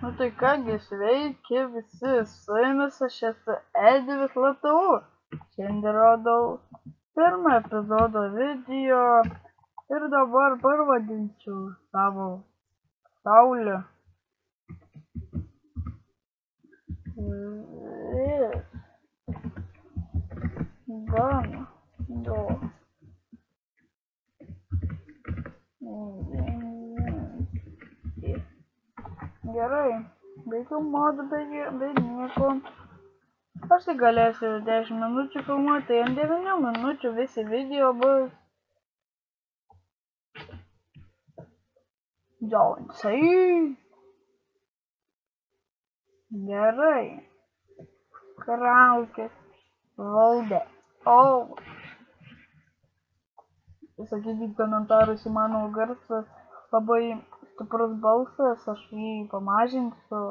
Nu tai kągi, sveiki visi, su jumis aš esu Edvis LTU. Šiandien rodau pirmą epizodo video ir dabar pavadinčiau savo saulę. Gana daug. Gerai, baigiau modą, be nieko. Aš tai galėsiu 10 minučių filmuoti, tai ant 9 minučių visi video bus. Džiaugsai. Gerai. Kraukės. Valdė. O. Sakykit komentarus, į mano garsas labai stiprus balsas, aš jį pamažinsiu.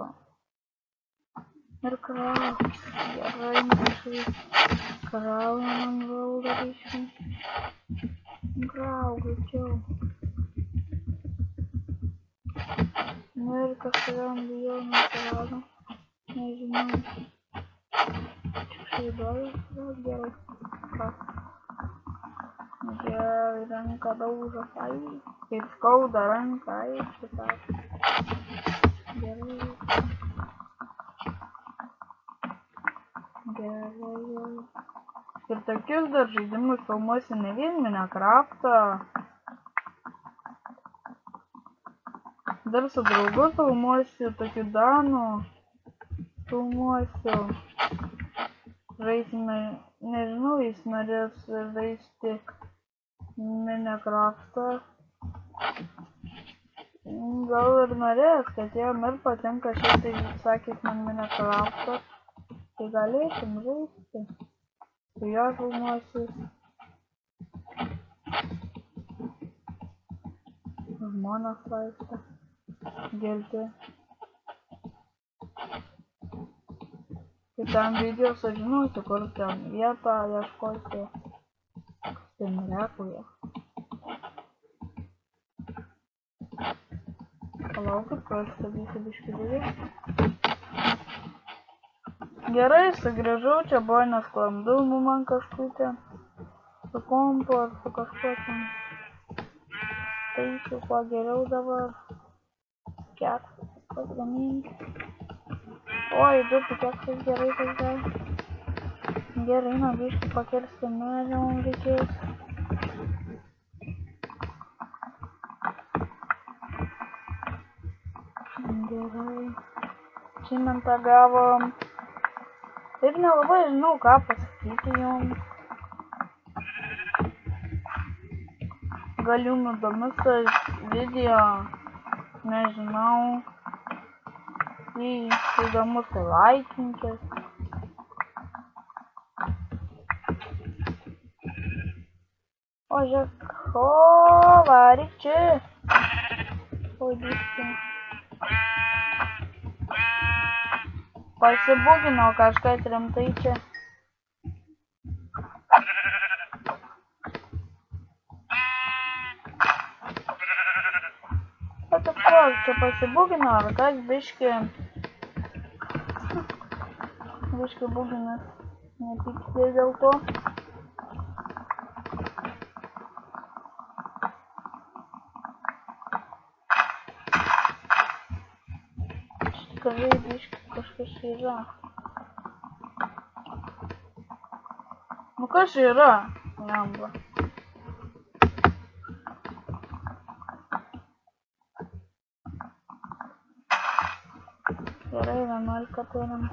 Ir kraukės. Gerai, mažai. Kraukė man valdo ryšį. Kraukė, čia. Nu ir kažkuriam bijau neatsirado. Nežinau. Čia šeidoju. Gerai. Gerai, ranką daužo. Ai, kaip skauda ranką. Ai, šitą. Gerai. Gerai. Ir tokius dar žaidimus filmuosiu ne vien Minecraftą. Dar su draugu filmuosiu, tokiu Danu filmuosiu. Žaisime, nežinau, jis norės žaisti Minecraftą. Gal ir norės, kad jam ir patinka šitai, sakys man Minecraftą. Tai galėsim žaisti. Su juo filmuosiu. Žmonas laista. Girdi. Kitam video sužinosiu, kur ten vietą ieškoti. Ten rekoje. Palaukit, prastatysiu biškį video. Gerai, sugrįžau, čia buvo nesklandumų man kažkokia. Su kompu ar su kažkuo ten. Taisiu, kuo geriau dabar. Keksas pagaminti. Oi, du keksas gerai pasidarė. Gerai, na biškį pakirsti medžią mums reikės. Gerai. Cimentą gavom. Ir nelabai žinau, ką pasakyti jums. Gal jums įdomus tas video, nežinau. Jei įdomus, tai laikinkis. O žiūrėk, o varyk čia. O diskė. Pasibugino kažkas rimtai čia. Patapok, čia pasibugino, ar kas biškį buginas. Nepykite dėl to. Tikrai biškį kažkas yra. Nu kas yra? Jamba. Gerai, 11 turim.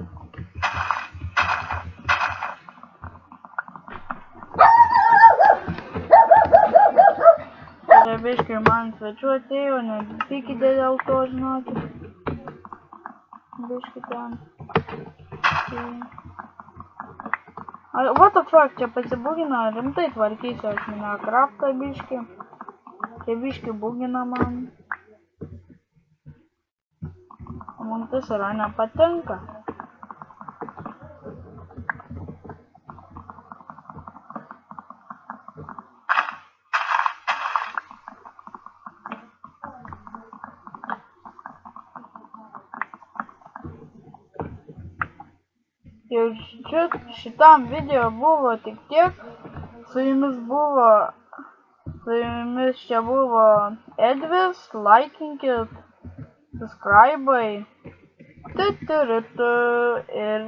Čia biškai man svečių atėjo, nepykite dėl to, žinokit. Biškai ten. What the fuck, čia pasibugina, rimtai tvarkysiu aš Minecraftą biškai. Čia biškai bugina man. O man tas yra nepatinka. Ir šitam video buvo tik tiek. Su jumis čia buvo Edvis. Laikinkit, subscribe. Ir